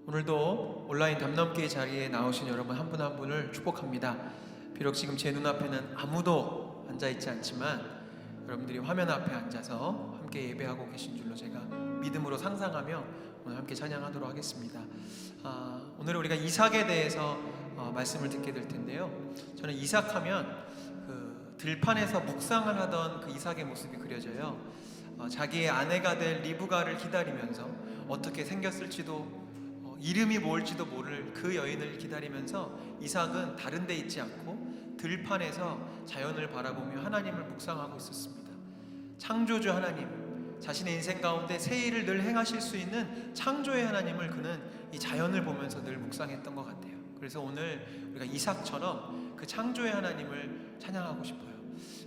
오늘도 온라인 담넘기 자리에 나오신 여러분 한 분 한 분을 축복합니다. 비록 지금 제 눈앞에는 아무도 앉아있지 않지만 여러분들이 화면 앞에 앉아서 함께 예배하고 계신 줄로 제가 믿음으로 상상하며 오늘 함께 찬양하도록 하겠습니다. 오늘 우리가 이삭에 대해서 말씀을 듣게 될 텐데요. 저는 이삭하면 그 들판에서 묵상을 하던 그 이삭의 모습이 그려져요. 자기의 아내가 될 리브가를 기다리면서 어떻게 생겼을지도 이름이 뭘지도 모를 그 여인을 기다리면서 이삭은 다른 데 있지 않고 들판에서 자연을 바라보며 하나님을 묵상하고 있었습니다. 창조주 하나님, 자신의 인생 가운데 새 일을 늘 행하실 수 있는 창조의 하나님을 그는 이 자연을 보면서 늘 묵상했던 것 같아요. 그래서 오늘 우리가 이삭처럼 그 창조의 하나님을 찬양하고 싶어요.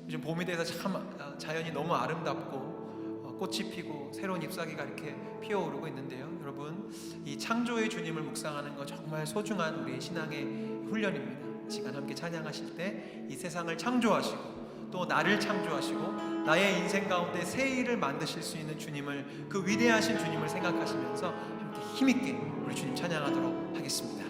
요즘 봄이 돼서 참 자연이 너무 아름답고 꽃이 피고 새로운 잎사귀가 이렇게 피어오르고 있는데요. 여러분, 이 창조의 주님을 묵상하는 거 정말 소중한 우리의 신앙의 훈련입니다. 이 시간 함께 찬양하실 때 이 세상을 창조하시고 또 나를 창조하시고 나의 인생 가운데 새 일을 만드실 수 있는 주님을, 그 위대하신 주님을 생각하시면서 함께 힘있게 우리 주님 찬양하도록 하겠습니다.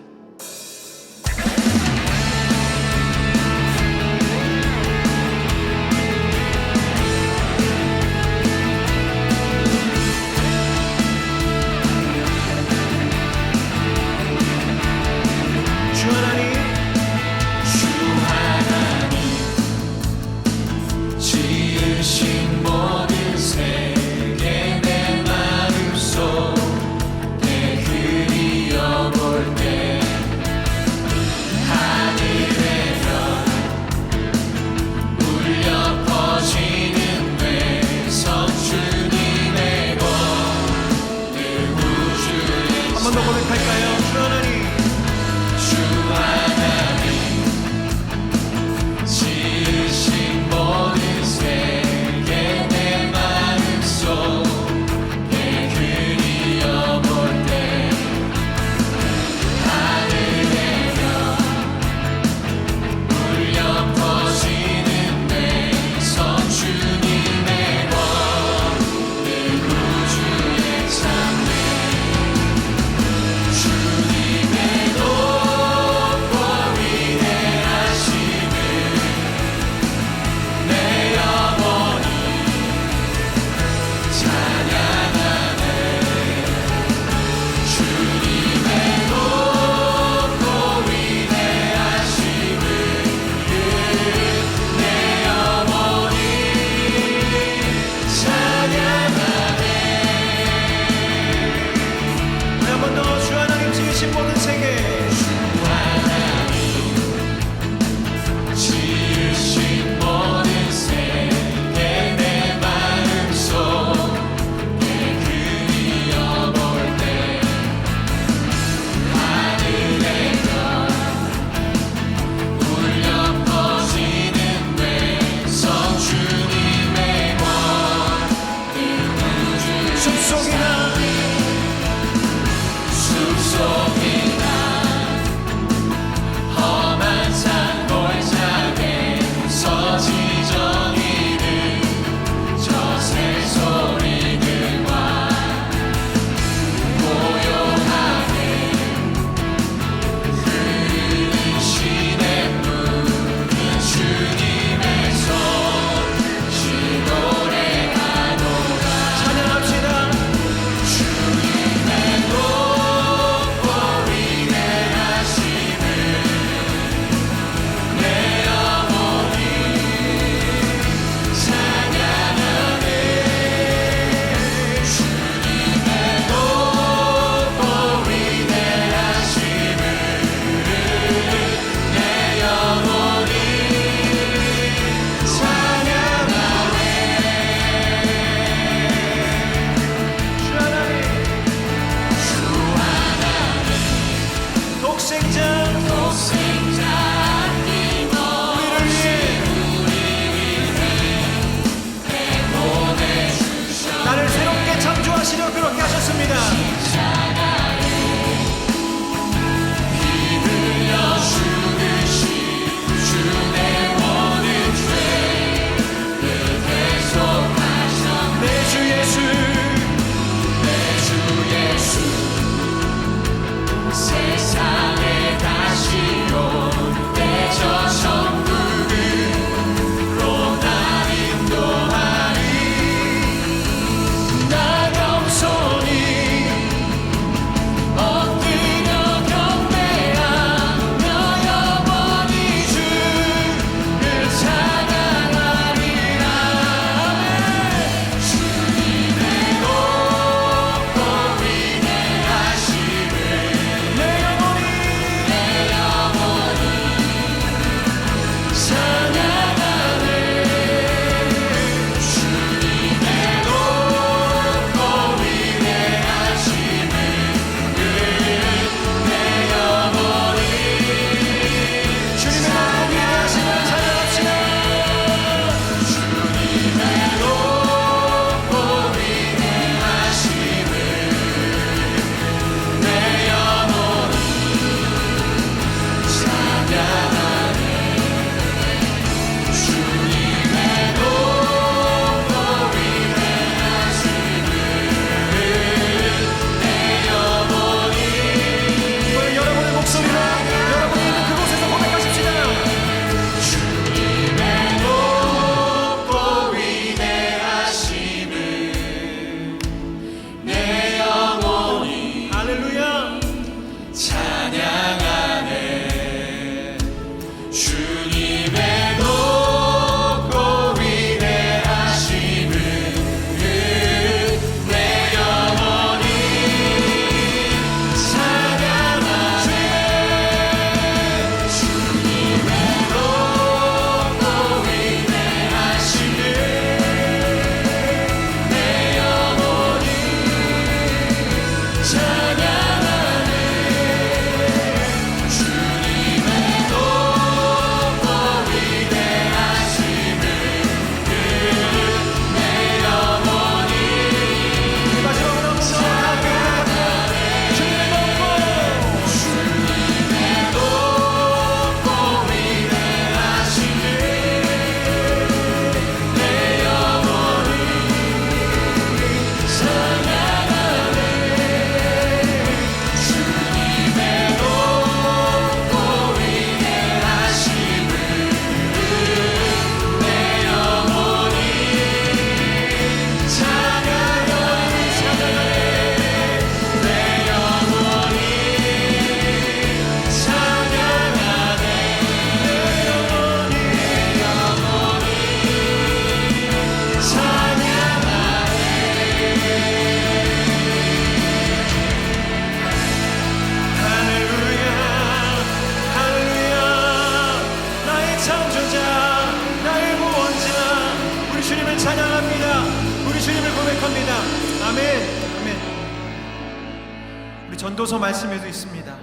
우리 전도서 말씀에도 있습니다.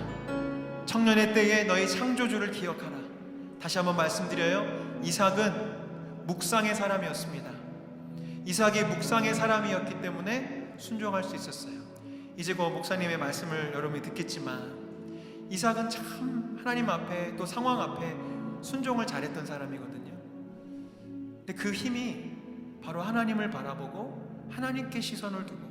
청년의 때에 너희 창조주를 기억하라. 다시 한번 말씀드려요. 이삭은 묵상의 사람이었습니다. 이삭이 묵상의 사람이었기 때문에 순종할 수 있었어요. 이재고 목사님의 말씀을 여러분이 듣겠지만 이삭은 참 하나님 앞에 또 상황 앞에 순종을 잘했던 사람이거든요. 근데 그 힘이 바로 하나님을 바라보고 하나님께 시선을 두고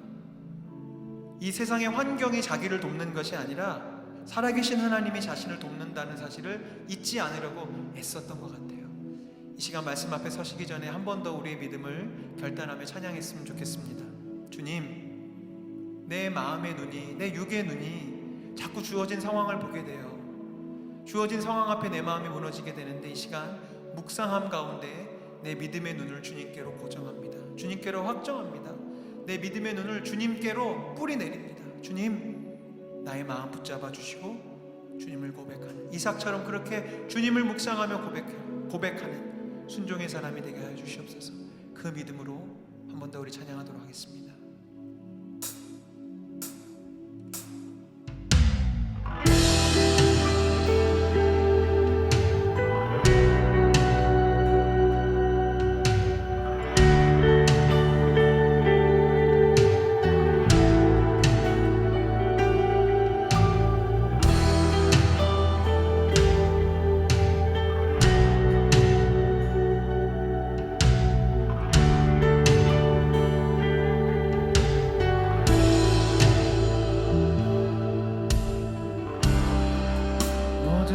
이 세상의 환경이 자기를 돕는 것이 아니라 살아계신 하나님이 자신을 돕는다는 사실을 잊지 않으려고 애썼던 것 같아요. 이 시간 말씀 앞에 서시기 전에 한 번 더 우리의 믿음을 결단하며 찬양했으면 좋겠습니다. 주님, 내 마음의 눈이, 내 육의 눈이 자꾸 주어진 상황을 보게 돼요. 주어진 상황 앞에 내 마음이 무너지게 되는데 이 시간 묵상함 가운데 내 믿음의 눈을 주님께로 고정합니다. 주님께로 확정합니다. 내 믿음의 눈을 주님께로 뿌리 내립니다. 주님, 나의 마음 붙잡아 주시고 주님을 고백하는, 이삭처럼 그렇게 주님을 묵상하며 고백하는 순종의 사람이 되게 하여 주시옵소서. 그 믿음으로 한 번 더 우리 찬양하도록 하겠습니다.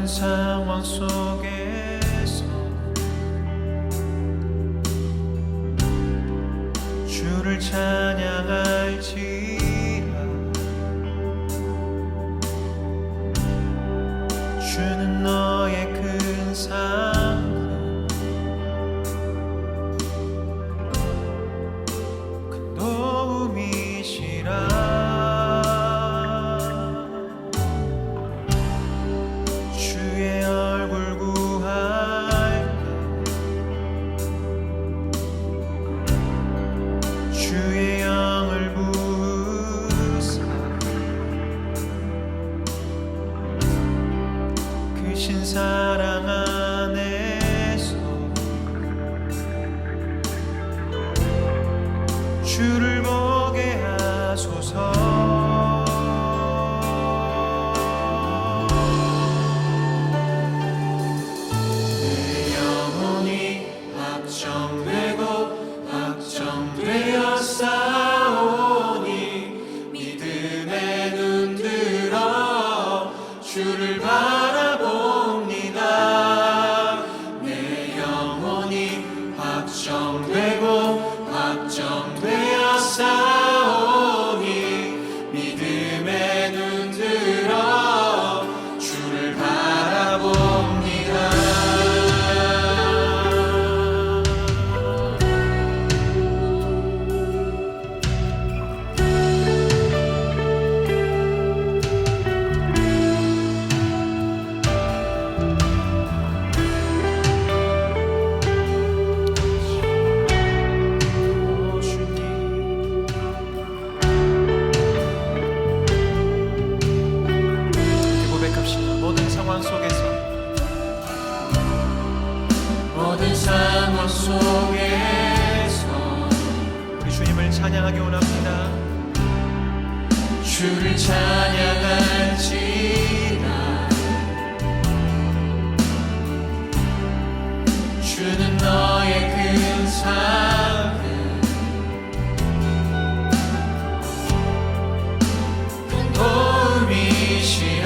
상황 속에서 주를 찬양할지라. 주는 너의 큰 상급, 큰 도움이시라. 사랑 안에서 주를 보게 하소서. 내 영혼이 확정되고 확정되어 싸우니 믿음의 눈 들어 주를 확정되어 싸우니 믿음의 눈 들어 주를 바라봅니다. 상황 속에서 우리 주님을 찬양하기 원합니다. 주를 찬양할지라. 주는 너의 큰 상급, 큰 도움이시라.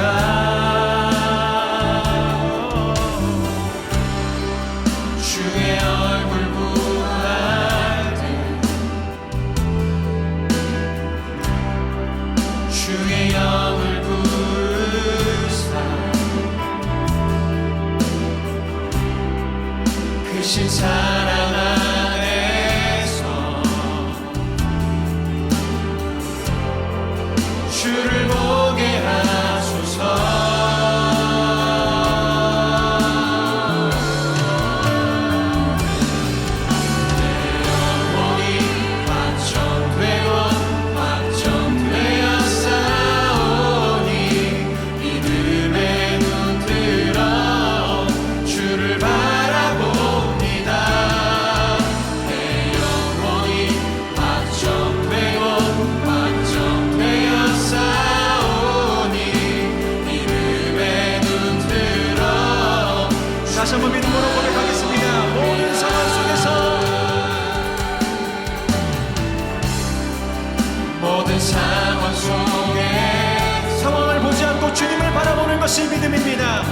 크신 사랑 안에서 주를 보게 하소서. 내 영혼이 확정되고 확정되어 싸우니 것이 믿음입니다.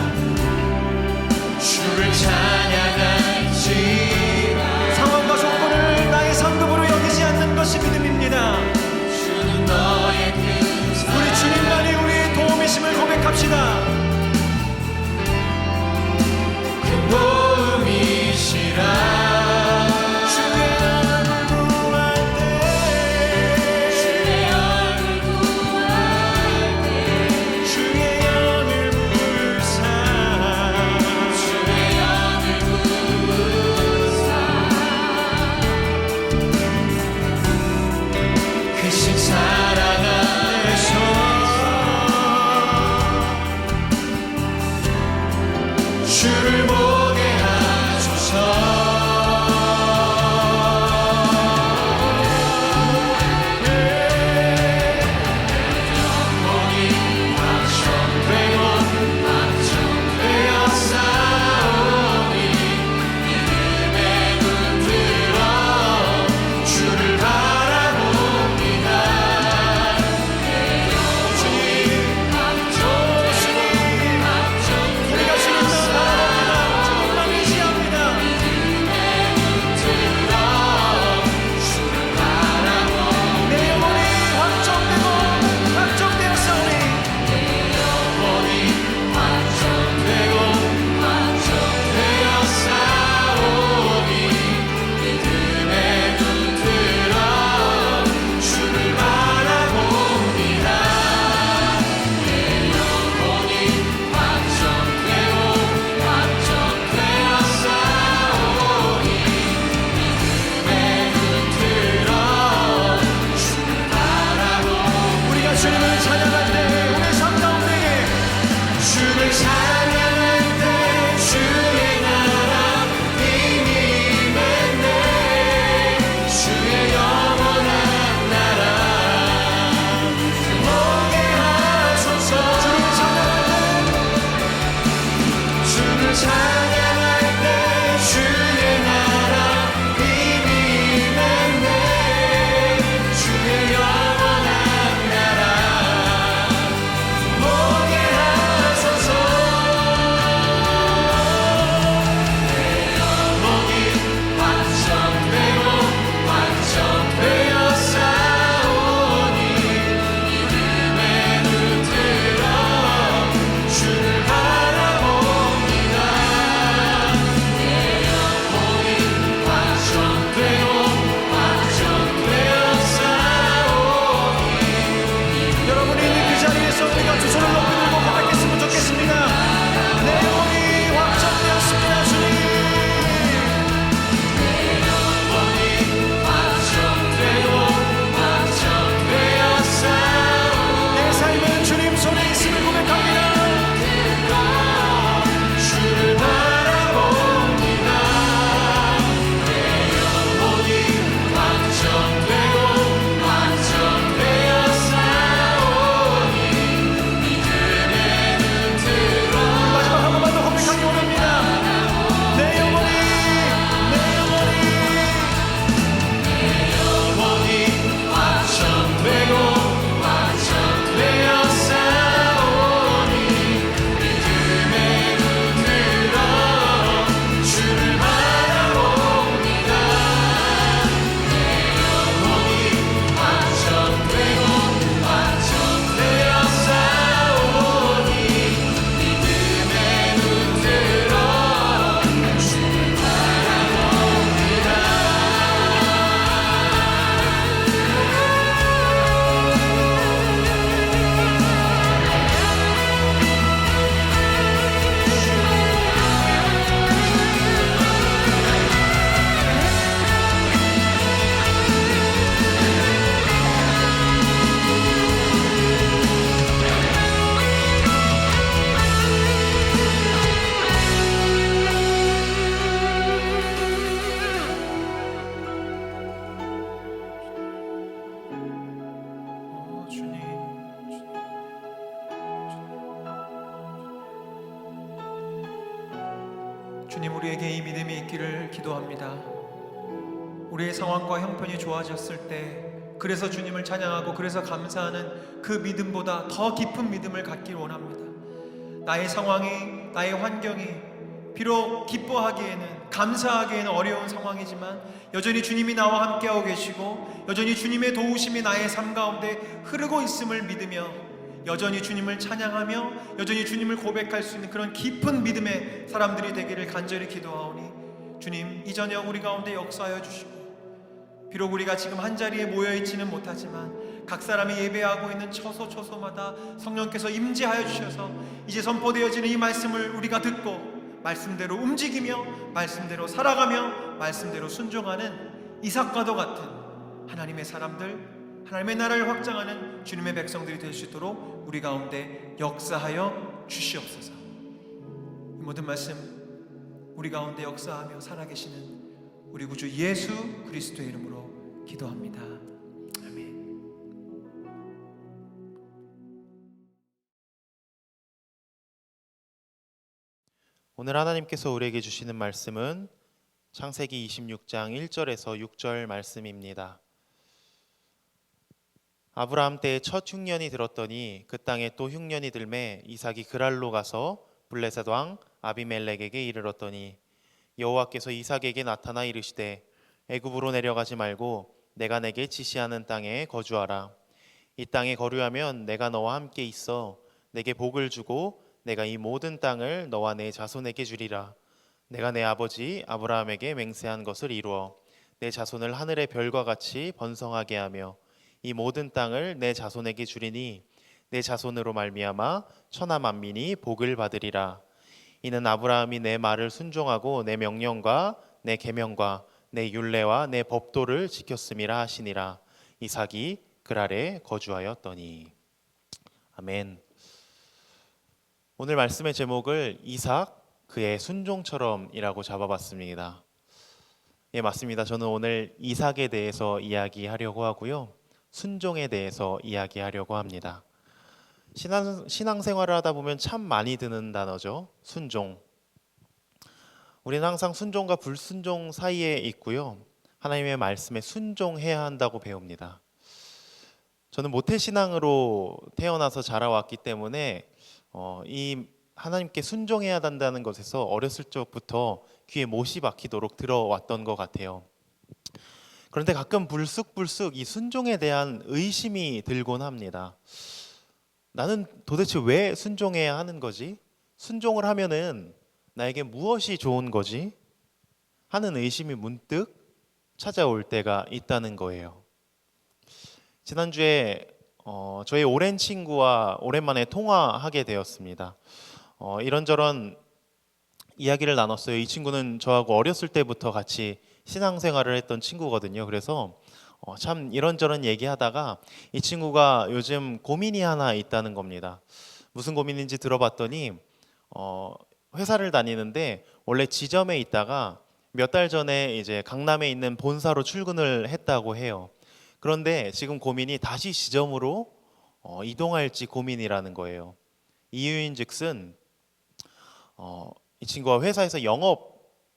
주를 찬양할지라. 상황과 조건을 나의 상급으로 여기지 않는 것이 믿음입니다. 주는 너의 큰 사랑. 우리 주님만이 우리의 도움이심을 고백합시다. 큰 도움이시라. 주를 보게 하소서. 주님, 우리에게 이 믿음이 있기를 기도합니다. 우리의 상황과 형편이 좋아졌을 때, 그래서 주님을 찬양하고 그래서 감사하는 그 믿음보다 더 깊은 믿음을 갖길 원합니다. 나의 상황이, 나의 환경이 비록 기뻐하기에는, 감사하기에는 어려운 상황이지만 여전히 주님이 나와 함께하고 계시고 여전히 주님의 도우심이 나의 삶 가운데 흐르고 있음을 믿으며 여전히 주님을 찬양하며 여전히 주님을 고백할 수 있는 그런 깊은 믿음의 사람들이 되기를 간절히 기도하오니 주님, 이 저녁 우리 가운데 역사하여 주시고 비록 우리가 지금 한자리에 모여있지는 못하지만 각 사람이 예배하고 있는 처소처소마다 성령께서 임재하여 주셔서 이제 선포되어지는 이 말씀을 우리가 듣고 말씀대로 움직이며 말씀대로 살아가며 말씀대로 순종하는 이삭과도 같은 하나님의 사람들, 하나님의 나라를 확장하는 주님의 백성들이 될 수 있도록 우리 가운데 역사하여 주시옵소서. 이 모든 말씀 우리 가운데 역사하며 살아계시는 우리 구주 예수 그리스도의 이름으로 기도합니다. 아멘. 오늘 하나님께서 우리에게 주시는 말씀은 창세기 26장 1절에서 6절 말씀입니다. 아브라함 때에 첫 흉년이 들었더니 그 땅에 또 흉년이 들매 이삭이 그랄로 가서 블레셋 왕 아비멜렉에게 이르렀더니 여호와께서 이삭에게 나타나 이르시되 애굽으로 내려가지 말고 내가 내게 지시하는 땅에 거주하라. 이 땅에 거류하면 내가 너와 함께 있어 내게 복을 주고 내가 이 모든 땅을 너와 내 자손에게 주리라. 내가 내 아버지 아브라함에게 맹세한 것을 이루어 내 자손을 하늘의 별과 같이 번성하게 하며 이 모든 땅을 내 자손에게 주리니 내 자손으로 말미암아 천하 만민이 복을 받으리라. 이는 아브라함이 내 말을 순종하고 내 명령과 내 계명과 내 율례와 내 법도를 지켰음이라 하시니라. 이삭이 그랄에 거주하였더니. 아멘. 오늘 말씀의 제목을 이삭 그의 순종처럼이라고 잡아봤습니다. 예, 맞습니다. 저는 오늘 이삭에 대해서 이야기하려고 하고요, 순종에 대해서 이야기하려고 합니다. 신앙생활을 하다 보면 참 많이 드는 단어죠. 순종. 우리는 항상 순종과 불순종 사이에 있고요, 하나님의 말씀에 순종해야 한다고 배웁니다. 저는 모태신앙으로 태어나서 자라왔기 때문에 이 하나님께 순종해야 한다는 것에서 어렸을 적부터 귀에 못이 박히도록 들어왔던 것 같아요. 그런데 가끔 불쑥불쑥 이 순종에 대한 의심이 들곤 합니다. 나는 도대체 왜 순종해야 하는 거지? 순종을 하면은 나에게 무엇이 좋은 거지? 하는 의심이 문득 찾아올 때가 있다는 거예요. 지난주에 저희 오랜 친구와 오랜만에 통화하게 되었습니다. 이런저런 이야기를 나눴어요. 이 친구는 저하고 어렸을 때부터 같이 신앙생활을 했던 친구거든요. 그래서 참 이런저런 얘기하다가 이 친구가 요즘 고민이 하나 있다는 겁니다. 무슨 고민인지 들어봤더니 회사를 다니는데 원래 지점에 있다가 몇 달 전에 이제 강남에 있는 본사로 출근을 했다고 해요. 그런데 지금 고민이 다시 지점으로 이동할지 고민이라는 거예요. 이유인즉슨 이 친구가 회사에서 영업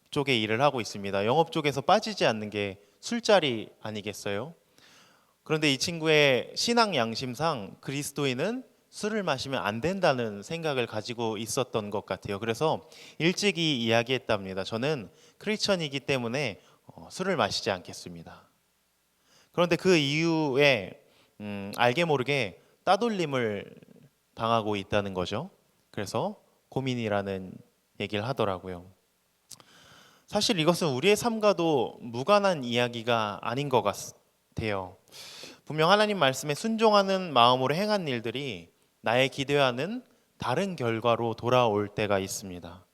쪽에 일을 하고 있습니다. 영업 쪽에서 빠지지 않는 게 술자리 아니겠어요? 그런데 이 친구의 신앙 양심상 그리스도인은 술을 마시면 안 된다는 생각을 가지고 있었던 것 같아요. 그래서 일찍이 이야기했답니다. 저는 크리스천이기 때문에 술을 마시지 않겠습니다. 그런데 그 이후에 알게 모르게 따돌림을 당하고 있다는 거죠. 그래서 고민이라는 얘기를 하더라고요. 사실 이것은 우리의 삶과도 무관한 이야기가 아닌 것 같아요. 분명 하나님 말씀에 순종하는 마음으로 행한 일들이 나의 기대와는 다른 결과로 돌아올 때가 있습니다.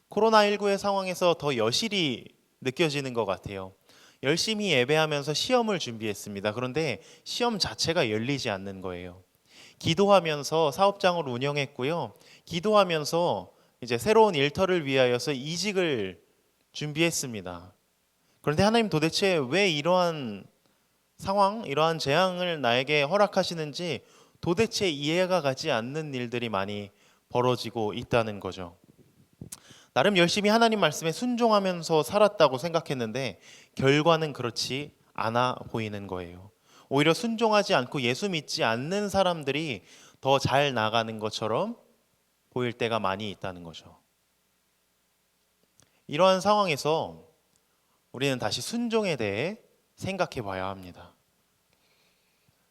코로나19의 상황에서 더 여실히 느껴지는 것 같아요. 열심히 예배하면서 시험을 준비했습니다. 그런데 시험 자체가 열리지 않는 거예요. 기도하면서 사업장을 운영했고요, 기도하면서 이제 새로운 일터를 위하여서 이직을 준비했습니다. 그런데 하나님 도대체 왜 이러한 상황, 이러한 재앙을 나에게 허락하시는지 도대체 이해가 가지 않는 일들이 많이 벌어지고 있다는 거죠. 나름 열심히 하나님 말씀에 순종하면서 살았다고 생각했는데 결과는 그렇지 않아 보이는 거예요. 오히려 순종하지 않고 예수 믿지 않는 사람들이 더 잘 나가는 것처럼 보일 때가 많이 있다는 거죠. 이러한 상황에서 우리는 다시 순종에 대해 생각해 봐야 합니다.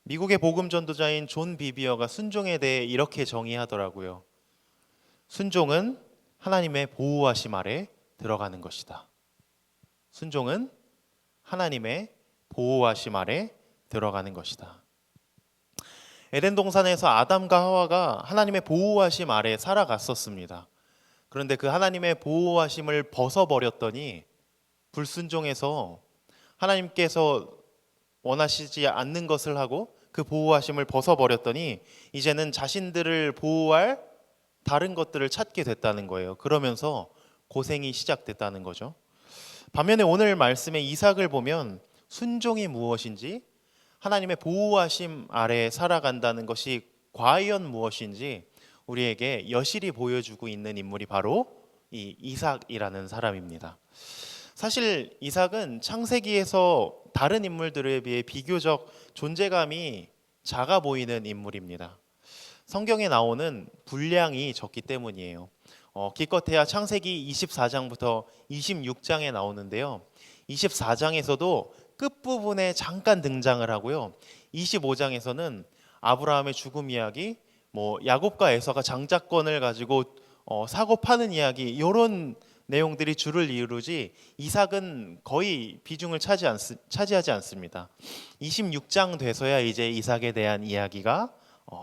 미국의 복음 전도자인 존 비비어가 순종에 대해 이렇게 정의하더라고요. 순종은 하나님의 보호하심 아래 들어가는 것이다. 순종은 하나님의 보호하심 아래 들어가는 것이다. 에덴 동산에서 아담과 하와가 하나님의 보호하심 아래 살아갔었습니다. 그런데 그 하나님의 보호하심을 벗어버렸더니 불순종해서 하나님께서 원하시지 않는 것을 하고 그 보호하심을 벗어버렸더니 이제는 자신들을 보호할 다른 것들을 찾게 됐다는 거예요. 그러면서 고생이 시작됐다는 거죠. 반면에 오늘 말씀의 이삭을 보면 순종이 무엇인지, 하나님의 보호하심 아래 살아간다는 것이 과연 무엇인지 우리에게 여실히 보여주고 있는 인물이 바로 이 이삭이라는 사람입니다. 사실 이삭은 창세기에서 다른 인물들에 비해 비교적 존재감이 작아 보이는 인물입니다. 성경에 나오는 분량이 적기 때문이에요. 기껏해야 창세기 24장부터 26장에 나오는데요. 24장에서도 끝부분에 잠깐 등장을 하고요. 25장에서는 아브라함의 죽음 이야기, 야곱과 에서가 장자권을 가지고 사고 파는 이야기, 이런 내용들이 주를 이루지 이삭은 거의 비중을 차지하지 않습니다. 26장 돼서야 이제 이삭에 대한 이야기가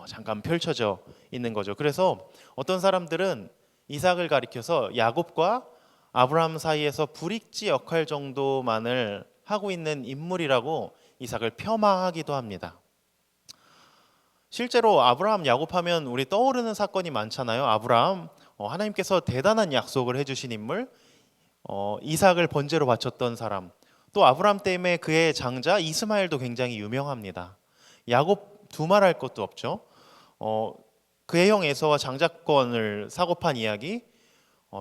잠깐 펼쳐져 있는 거죠. 그래서 어떤 사람들은 이삭을 가리켜서 야곱과 아브라함 사이에서 브릿지 역할 정도만을 하고 있는 인물이라고 이삭을 폄하하기도 합니다. 실제로 아브라함, 야곱 하면 우리 떠오르는 사건이 많잖아요. 아브라함, 하나님께서 대단한 약속을 해주신 인물, 이삭을 번제로 바쳤던 사람, 또 아브라함 때문에 그의 장자 이스마엘도 굉장히 유명합니다. 야곱 두말할 것도 없죠. 그의 형 에서와 장자권을 사고판 이야기,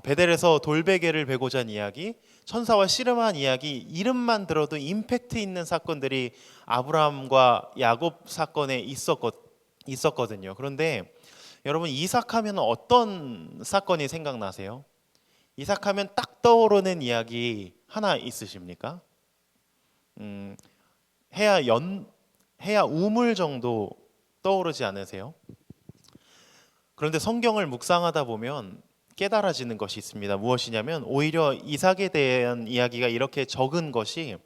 베델에서 돌베개를 베고자 한 이야기, 천사와 씨름한 이야기, 이름만 들어도 임팩트 있는 사건들이 아브라함과 야곱 사건에 있었거든요. 그런데 여러분, 이삭하면 어떤 사건이 생각나세요? 이삭하면 딱 떠오르는 이야기 하나 있으십니까? 해야 우물 정도 떠오르지 않으세요? 그런데 성경을 묵상하다 보면 깨달아지는 것이 있습니다. 무엇이냐면 오히려 이삭에 대한 이야기가 이렇게 적은 것이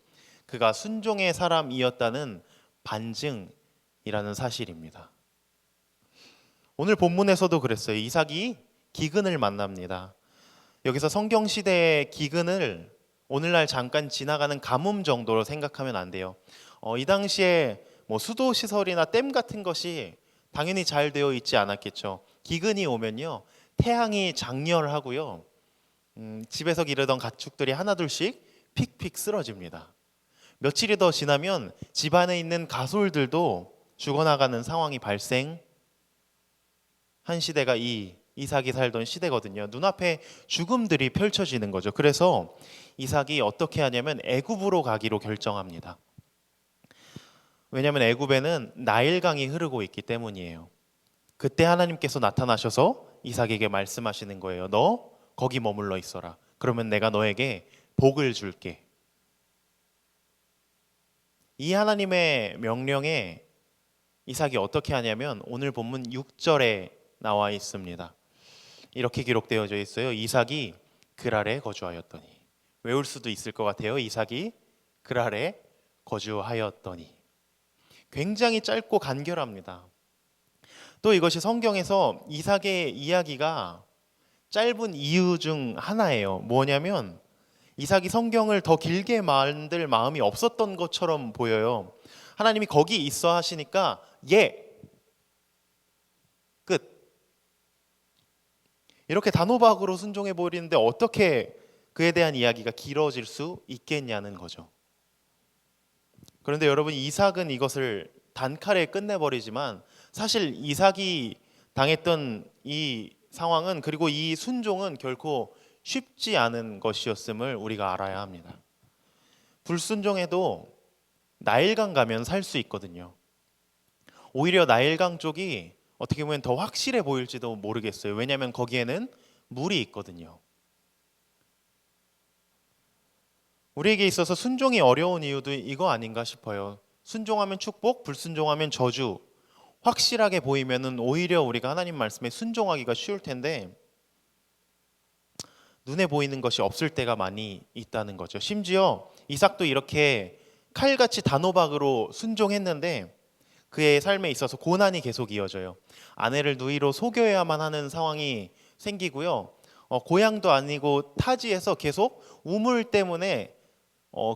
그가 순종의 사람이었다는 반증이라는 사실입니다. 오늘 본문에서도 그랬어요. 이삭이 기근을 만납니다. 여기서 성경 시대의 기근을 오늘날 잠깐 지나가는 가뭄 정도로 생각하면 안 돼요. 이 당시에 수도 시설이나 댐 같은 것이 당연히 잘 되어 있지 않았겠죠. 기근이 오면요, 태양이 장렬하고요, 집에서 기르던 가축들이 하나둘씩 픽픽 쓰러집니다. 며칠이 더 지나면 집 안에 있는 가솔들도 죽어나가는 상황이 발생한 시대가 이삭이 살던 시대거든요. 눈앞에 죽음들이 펼쳐지는 거죠. 그래서 이삭이 어떻게 하냐면 애굽으로 가기로 결정합니다. 왜냐하면 애굽에는 나일강이 흐르고 있기 때문이에요. 그때 하나님께서 나타나셔서 이삭에게 말씀하시는 거예요. 너 거기 머물러 있어라. 그러면 내가 너에게 복을 줄게. 이 하나님의 명령에 이삭이 어떻게 하냐면 오늘 본문 6절에 나와 있습니다. 이렇게 기록되어져 있어요. 이삭이 그랄에 거주하였더니. 외울 수도 있을 것 같아요. 이삭이 그랄에 거주하였더니. 굉장히 짧고 간결합니다. 또 이것이 성경에서 이삭의 이야기가 짧은 이유 중 하나예요. 뭐냐면 이삭이 성경을 더 길게 만들 마음이 없었던 것처럼 보여요. 하나님이 거기 있어 하시니까 끝. 이렇게 단호박으로 순종해 버리는데 어떻게 그에 대한 이야기가 길어질 수 있겠냐는 거죠. 그런데 여러분, 이삭은 이것을 단칼에 끝내버리지만 사실 이삭이 당했던 이 상황은, 그리고 이 순종은 결코 쉽지 않은 것이었음을 우리가 알아야 합니다. 불순종해도 나일강 가면 살 수 있거든요. 오히려 나일강 쪽이 어떻게 보면 더 확실해 보일지도 모르겠어요. 왜냐하면 거기에는 물이 있거든요. 우리에게 있어서 순종이 어려운 이유도 이거 아닌가 싶어요. 순종하면 축복, 불순종하면 저주. 확실하게 보이면은 오히려 우리가 하나님 말씀에 순종하기가 쉬울 텐데 눈에 보이는 것이 없을 때가 많이 있다는 거죠. 심지어 이삭도 이렇게 칼같이 단호박으로 순종했는데 그의 삶에 있어서 고난이 계속 이어져요. 아내를 누이로 속여야만 하는 상황이 생기고요. 고향도 아니고 타지에서 계속 우물 때문에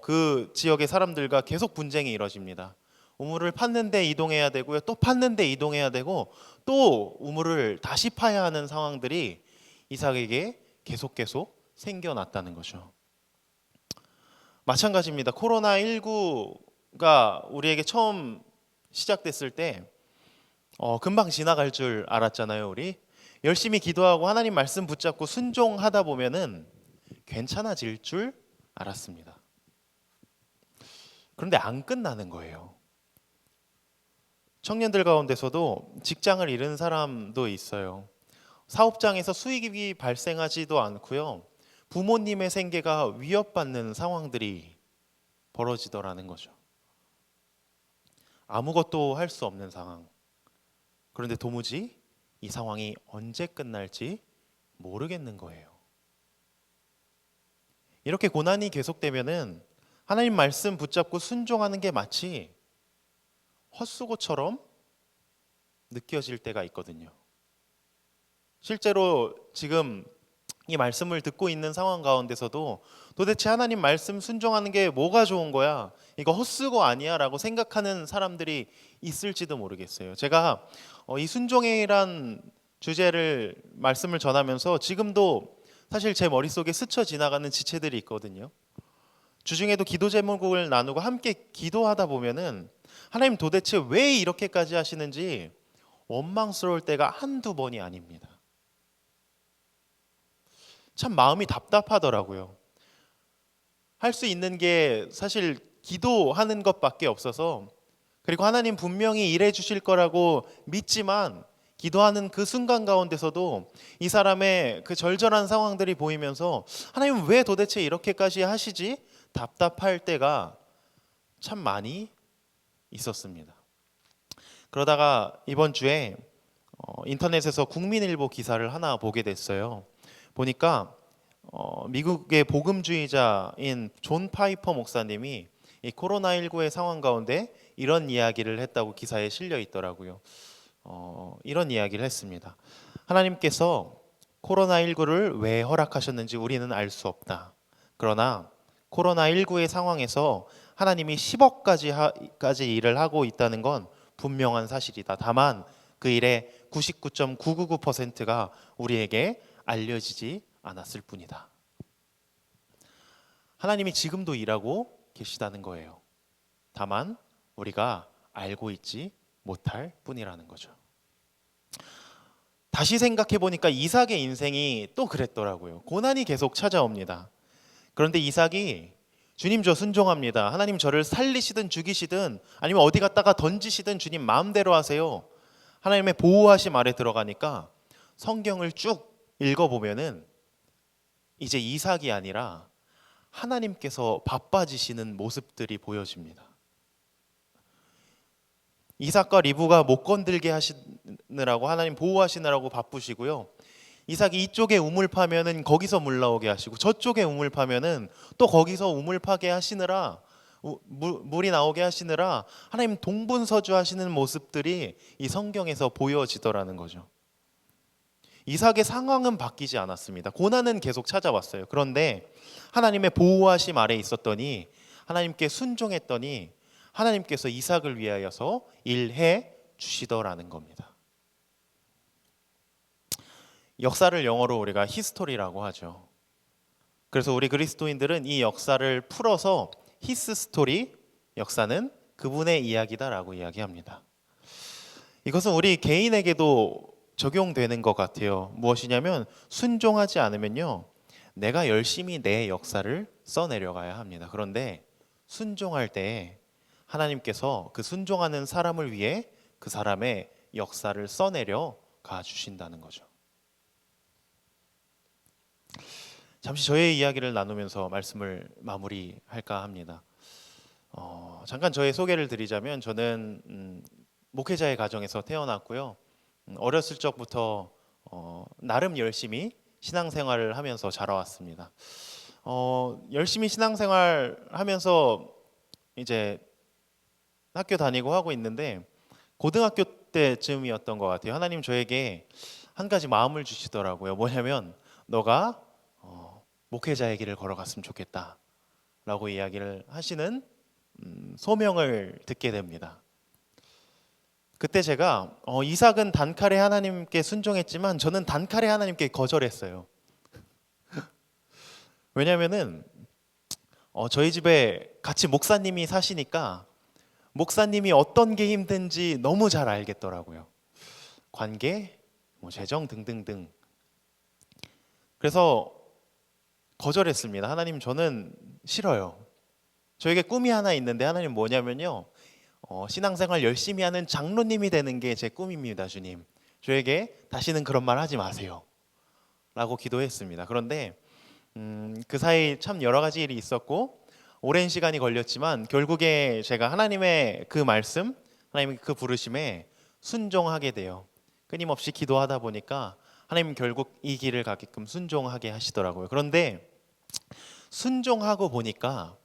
그 지역의 사람들과 계속 분쟁이 이뤄집니다. 우물을 팠는데 이동해야 되고요. 또 팠는데 이동해야 되고 또 우물을 다시 파야 하는 상황들이 이삭에게 계속 생겨났다는 거죠. 마찬가지입니다. 코로나19가 우리에게 처음 시작됐을 때 금방 지나갈 줄 알았잖아요. 우리 열심히 기도하고 하나님 말씀 붙잡고 순종하다 보면은 괜찮아질 줄 알았습니다. 그런데 안 끝나는 거예요. 청년들 가운데서도 직장을 잃은 사람도 있어요. 사업장에서 수익이 발생하지도 않고요. 부모님의 생계가 위협받는 상황들이 벌어지더라는 거죠. 아무것도 할 수 없는 상황. 그런데 도무지 이 상황이 언제 끝날지 모르겠는 거예요. 이렇게 고난이 계속되면은 하나님 말씀 붙잡고 순종하는 게 마치 헛수고처럼 느껴질 때가 있거든요. 실제로 지금 이 말씀을 듣고 있는 상황 가운데서도 도대체 하나님 말씀 순종하는 게 뭐가 좋은 거야? 이거 헛수고 아니야? 라고 생각하는 사람들이 있을지도 모르겠어요. 제가 이 순종이란 주제를 말씀을 전하면서 지금도 사실 제 머릿속에 스쳐 지나가는 지체들이 있거든요. 주중에도 기도 제목을 나누고 함께 기도하다 보면은 하나님 도대체 왜 이렇게까지 하시는지 원망스러울 때가 한두 번이 아닙니다. 참 마음이 답답하더라고요. 할 수 있는 게 사실 기도하는 것밖에 없어서, 그리고 하나님 분명히 일해 주실 거라고 믿지만 기도하는 그 순간 가운데서도 이 사람의 그 절절한 상황들이 보이면서 하나님 왜 도대체 이렇게까지 하시지? 답답할 때가 참 많이 있었습니다. 그러다가 이번 주에 인터넷에서 국민일보 기사를 하나 보게 됐어요. 보니까 미국의 복음주의자인 존 파이퍼 목사님이 이 코로나19의 상황 가운데 이런 이야기를 했다고 기사에 실려 있더라고요. 이런 이야기를 했습니다. 하나님께서 코로나19를 왜 허락하셨는지 우리는 알 수 없다. 그러나 코로나19의 상황에서 하나님이 10억까지 일을 하고 있다는 건 분명한 사실이다. 다만 그 일의 99.999%가 우리에게 알려지지 않았을 뿐이다. 하나님이 지금도 일하고 계시다는 거예요. 다만 우리가 알고 있지 못할 뿐이라는 거죠. 다시 생각해 보니까 이삭의 인생이 또 그랬더라고요. 고난이 계속 찾아옵니다. 그런데 이삭이 주님 저 순종합니다. 하나님 저를 살리시든 죽이시든 아니면 어디 갔다가 던지시든 주님 마음대로 하세요. 하나님의 보호하심 아래 들어가니까 성경을 쭉 읽어보면은 이제 이삭이 아니라 하나님께서 바빠지시는 모습들이 보여집니다. 이삭과 리브가 못 건들게 하시느라고 하나님 보호하시느라고 바쁘시고요. 이삭이 이쪽에 우물 파면은 거기서 물 나오게 하시고 저쪽에 우물 파면은 또 거기서 우물 파게 하시느라 물이 나오게 하시느라 하나님 동분서주 하시는 모습들이 이 성경에서 보여지더라는 거죠. 이삭의 상황은 바뀌지 않았습니다. 고난은 계속 찾아왔어요. 그런데 하나님의 보호하심 아래 있었더니 하나님께 순종했더니 하나님께서 이삭을 위하여서 일해 주시더라는 겁니다. 역사를 영어로 우리가 히스토리라고 하죠. 그래서 우리 그리스도인들은 이 역사를 풀어서 히스 스토리, 역사는 그분의 이야기다라고 이야기합니다. 이것은 우리 개인에게도 적용되는 것 같아요. 무엇이냐면 순종하지 않으면요, 내가 열심히 내 역사를 써내려가야 합니다. 그런데 순종할 때 하나님께서 그 순종하는 사람을 위해 그 사람의 역사를 써내려 가 주신다는 거죠. 잠시 저의 이야기를 나누면서 말씀을 마무리할까 합니다. 잠깐 저의 소개를 드리자면 저는 목회자의 가정에서 태어났고요. 어렸을 적부터 나름 열심히 신앙생활을 하면서 자라왔습니다. 열심히 신앙생활하면서 이제 학교 다니고 하고 있는데 고등학교 때쯤이었던 것 같아요. 하나님 저에게 한 가지 마음을 주시더라고요. 뭐냐면 너가 목회자의 길을 걸어갔으면 좋겠다라고 이야기를 하시는 소명을 듣게 됩니다. 그때 제가 이삭은 단칼에 하나님께 순종했지만 저는 단칼에 하나님께 거절했어요. 왜냐하면은 저희 집에 같이 목사님이 사시니까 목사님이 어떤 게 힘든지 너무 잘 알겠더라고요. 관계, 재정 등등등. 그래서 거절했습니다. 하나님 저는 싫어요. 저에게 꿈이 하나 있는데 하나님 뭐냐면요. 신앙생활 열심히 하는 장로님이 되는 게 제 꿈입니다. 주님. 저에게 다시는 그런 말 하지 마세요. 라고 기도했습니다. 그런데 그 사이 참 여러 가지 일이 있었고 오랜 시간이 걸렸지만 결국에 제가 하나님의 그 말씀, 하나님의 그 부르심에 순종하게 돼요. 끊임없이 기도하다 보니까 하나님 결국 이 길을 가게끔 순종하게 하시더라고요. 그런데 순종하고 보니까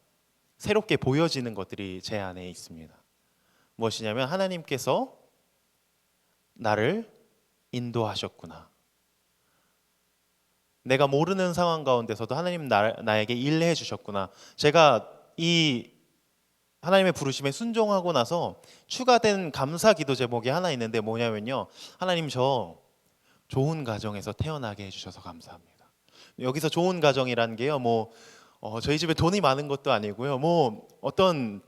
새롭게 보여지는 것들이 제 안에 있습니다. 무엇이냐면 하나님께서 나를 인도하셨구나. 내가 모르는 상황 가운데서도 하나님 나에게 일해 주셨구나. 제가 이 하나님의 부르심에 순종하고 나서 추가된 감사 기도 제목이 하나 있는데 뭐냐면요. 하나님 저 좋은 가정에서 태어나게 해주셔서 감사합니다. 여기서 좋은 가정이라는 게요. 저희 집에 돈이 많은 것도 아니고요. 어떤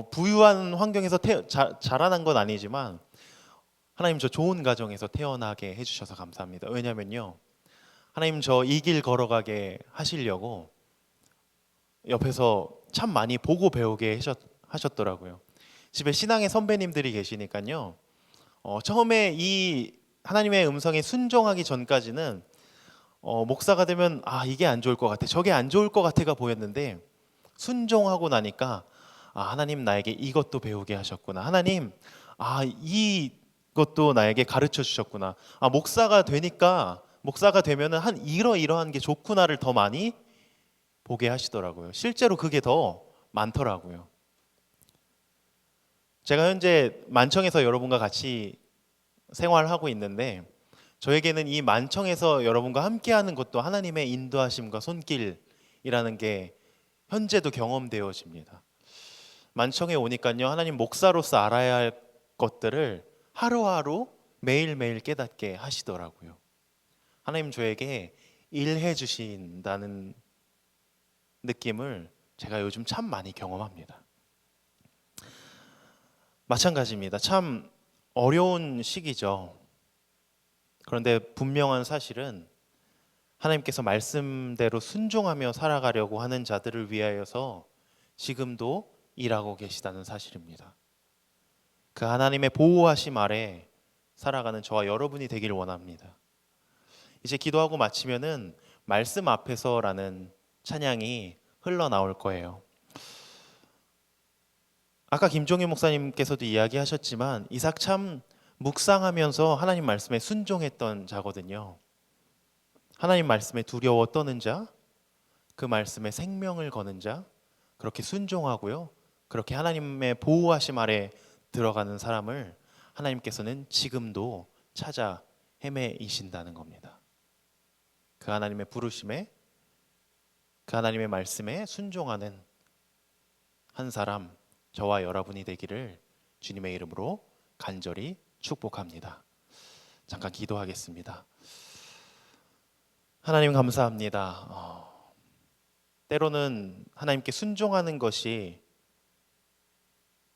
부유한 환경에서 자라난 건 아니지만 하나님 저 좋은 가정에서 태어나게 해주셔서 감사합니다. 왜냐면요. 하나님 저 이 길 걸어가게 하시려고 옆에서 참 많이 보고 배우게 하셨더라고요. 집에 신앙의 선배님들이 계시니까요. 처음에 이 하나님의 음성에 순종하기 전까지는 목사가 되면 이게 안 좋을 것 같아, 저게 안 좋을 것 같아가 보였는데 순종하고 나니까 하나님 나에게 이것도 배우게 하셨구나. 하나님 이것도 나에게 가르쳐 주셨구나. 목사가 되면은 이러한 게 좋구나를 더 많이 보게 하시더라고요. 실제로 그게 더 많더라고요. 제가 현재 만청에서 여러분과 같이 생활하고 있는데 저에게는 이 만청에서 여러분과 함께하는 것도 하나님의 인도하심과 손길이라는 게 현재도 경험되어집니다. 만청에 오니까요, 하나님 목사로서 알아야 할 것들을 하루하루 매일매일 깨닫게 하시더라고요. 하나님 저에게 일해 주신다는 느낌을 제가 요즘 참 많이 경험합니다. 마찬가지입니다. 참 어려운 시기죠. 그런데 분명한 사실은 하나님께서 말씀대로 순종하며 살아가려고 하는 자들을 위하여서 지금도 일하고 계시다는 사실입니다. 그 하나님의 보호하심 아래 살아가는 저와 여러분이 되길 원합니다. 이제 기도하고 마치면은 말씀 앞에서라는 찬양이 흘러나올 거예요. 아까 김종희 목사님께서도 이야기하셨지만 이삭 참 묵상하면서 하나님 말씀에 순종했던 자거든요. 하나님 말씀에 두려워 떠는 자, 그 말씀에 생명을 거는 자, 그렇게 순종하고요. 그렇게 하나님의 보호하심 아래 들어가는 사람을 하나님께서는 지금도 찾아 헤매이신다는 겁니다. 그 하나님의 부르심에, 그 하나님의 말씀에 순종하는 한 사람, 저와 여러분이 되기를 주님의 이름으로 간절히 축복합니다. 잠깐 기도하겠습니다. 하나님 감사합니다. 때로는 하나님께 순종하는 것이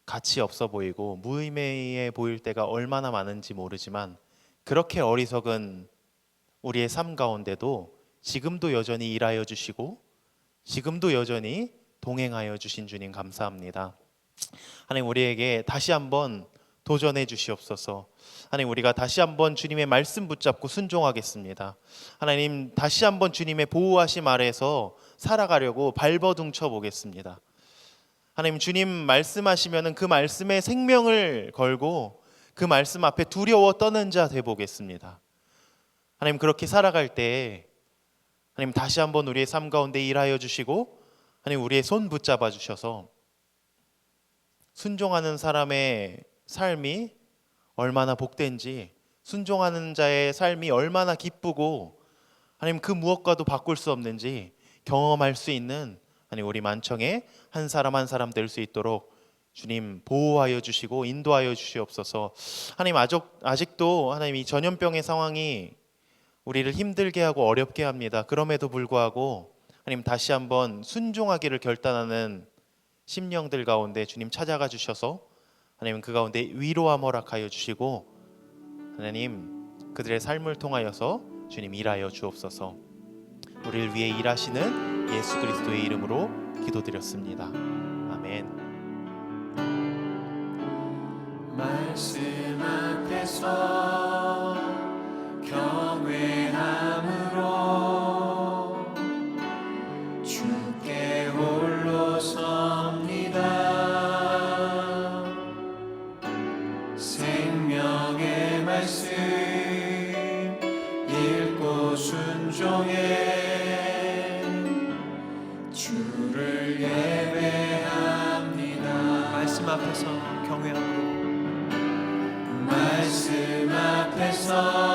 가치 없어 보이고 무의미해 보일 때가 얼마나 많은지 모르지만 그렇게 어리석은 우리의 삶 가운데도 지금도 여전히 일하여 주시고 지금도 여전히 동행하여 주신 주님 감사합니다. 하나님 우리에게 다시 한번 도전해 주시옵소서. 하나님, 우리가 다시 한번 주님의 말씀 붙잡고 순종하겠습니다. 하나님, 다시 한번 주님의 보호하심 아래에서 살아가려고 발버둥쳐 보겠습니다. 하나님, 주님 말씀하시면은 그 말씀에 생명을 걸고 그 말씀 앞에 두려워 떠는 자 돼 보겠습니다. 하나님, 그렇게 살아갈 때 하나님 다시 한번 우리의 삶 가운데 일하여 주시고 하나님 우리의 손 붙잡아 주셔서 순종하는 사람의 삶이 얼마나 복된지, 순종하는 자의 삶이 얼마나 기쁘고 하나님 그 무엇과도 바꿀 수 없는지 경험할 수 있는 하나님 우리 만청의 한 사람 한 사람 될 수 있도록 주님 보호하여 주시고 인도하여 주시옵소서. 하나님, 아직도 하나님 이 전염병의 상황이 우리를 힘들게 하고 어렵게 합니다. 그럼에도 불구하고 하나님 다시 한번 순종하기를 결단하는 심령들 가운데 주님 찾아가 주셔서 하나님 그 가운데 위로함 허락하여 주시고 하나님 그들의 삶을 통하여서 주님 일하여 주옵소서. 우리를 위해 일하시는 예수 그리스도의 이름으로 기도드렸습니다. 아멘. 말씀 앞에서 경외함으로 주께 홀로 섭니다. 생명의 말씀 읽고 순종해 주를 예배합니다. 말씀 앞에서 경외함으로 말씀 앞에서